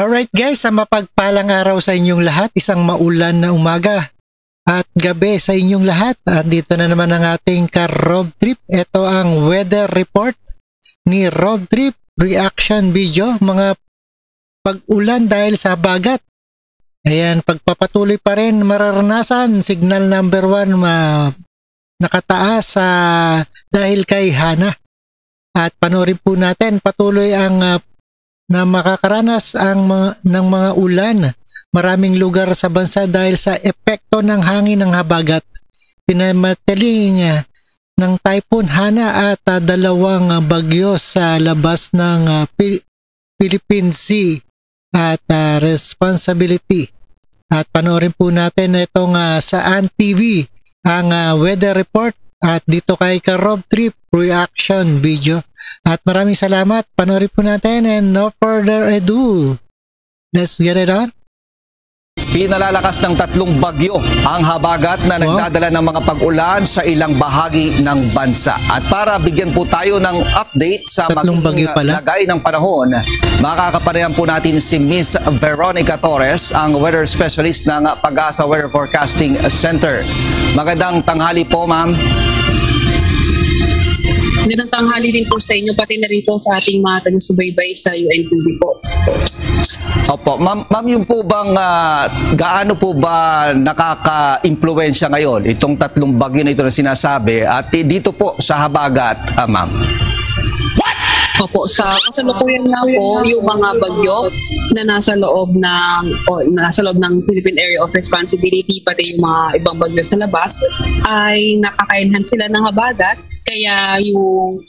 Alright guys, sa mapagpalang araw sa inyong lahat, isang maulan na umaga at gabi sa inyong lahat. Andito na naman ang ating ka-Rob Trip. Ito ang weather report ni Rob Trip reaction video, mga pag-ulan dahil sa bagat. Ayan, pagpapatuloy pa rin mararanasan, signal number 1 nakataas dahil kay Hana. At panoorin po natin patuloy ang na makakaranas ng mga ulan. Maraming lugar sa bansa dahil sa epekto ng hangin ng habagat. Pinamataling ng Typhoon Hana at dalawang bagyo sa labas ng Philippine Sea at responsibility. At panoorin po natin itong sa TV ang weather report at dito kay ka-Rob Trip reaction video. At maraming salamat. Panoorin po natin and no further ado, let's get it on. Pinalalakas ng 3 bagyo ang habagat na nagdadala ng mga pag-ulan sa ilang bahagi ng bansa. At para bigyan po tayo ng update sa magiging lagay ng panahon, makakaparehan po natin si Miss Veronica Torres, ang weather specialist ng Pag-asa Weather Forecasting Center. Magandang tanghali po, ma'am. Magandang tanghali din po sa inyo, pati na rin po sa ating mga taga-subaybay sa UNTV po. Opo, ma'am, yung po bang gaano po ba nakaka-impluwensya ngayon itong 3 bagyo na ito na sinasabi at dito po sa habagat, ma'am? Opo, sa kasalukuyan na po yung mga bagyo na nasa loob ng Philippine Area of Responsibility, pati yung mga ibang bagyo sa labas ay nakaka-enhance sila ng habagat. Kaya yung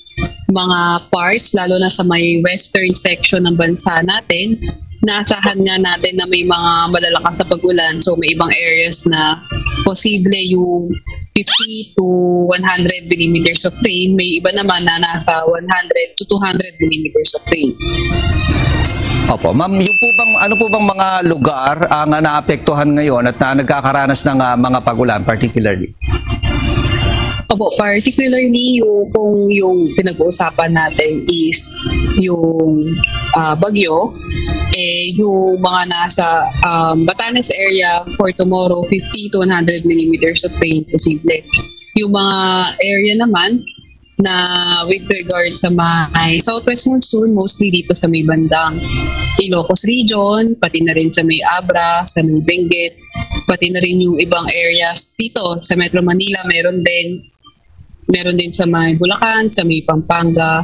mga parts, lalo na sa may western section ng bansa natin, naasahan nga natin na may mga malalakas na pag-ulan. So may ibang areas na posible yung 50 to 100 millimeters of rain. May iba naman na nasa 100 to 200 millimeters of rain. Opo, ma'am, yung po bang, ano po bang mga lugar ang naapektuhan ngayon at nagkakaranas ng mga pag-ulan particularly? Opo, particularly yung pinag-uusapan natin is yung bagyo, yung mga nasa Batanes area for tomorrow, 50 to 100 millimeters of rain posible. Yung mga area naman na with regard sa may southwest monsoon, mostly dito sa may bandang Ilocos region, pati na rin sa may Abra, sa may Benguet, pati na rin yung ibang areas dito sa Metro Manila, meron din sa may Bulacan, sa may Pampanga,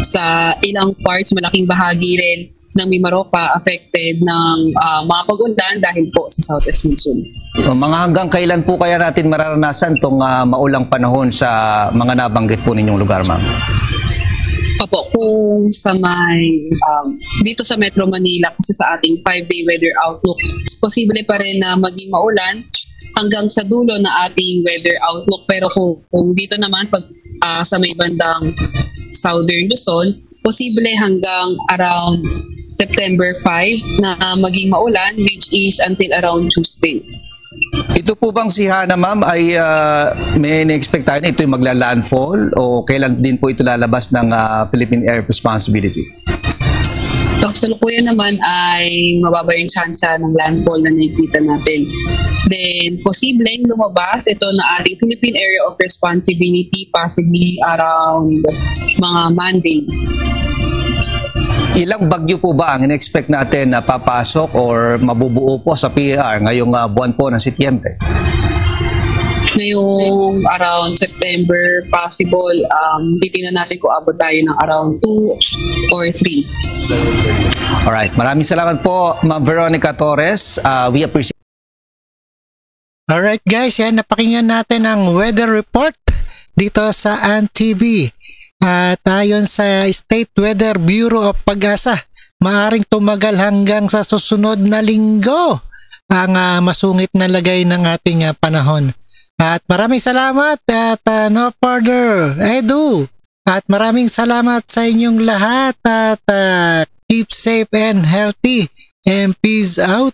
sa ilang parts, malaking bahagi rin ng Mimaropa affected ng mga pag-ulan dahil po sa southwest monsoon. Mga hanggang kailan po kaya natin mararanasan itong maulang panahon sa mga nabanggit po ninyong lugar, ma'am? Opo, kung sa may dito sa Metro Manila, kasi sa ating 5-day weather outlook, posible pa rin na maging maulan hanggang sa dulo na ating weather outlook. Pero kung dito naman pag sa may bandang Southern Luzon, posible hanggang around September 5 na maging maulan, which is until around Tuesday. Ito po bang si Hana, ma'am, ay may na-expect tayo na ito'y magla-landfall o kailan din po ito lalabas ng Philippine Area of Responsibility? So, sa lukuyan naman ay mababa yung chance ng landfall na nakikita natin. Then, posibleng lumabas ito na ating Philippine Area of Responsibility possibly around mga Monday. Ilang bagyo po ba ang in-expect natin na papasok or mabubuo po sa PAR ngayong buwan po ng Setyembre? Ngayong around September, possible, titingnan natin kung abot tayo ng around 2 or 3. Alright, maraming salamat po, Ma'am Veronica Torres. We appreciate. Alright guys, yan, napakinggan natin ang weather report dito sa ANTV. At ayon sa State Weather Bureau of Pag-asa, maaring tumagal hanggang sa susunod na linggo ang masungit na lagay ng ating panahon. At maraming salamat at no further ado. At maraming salamat sa inyong lahat at keep safe and healthy and peace out.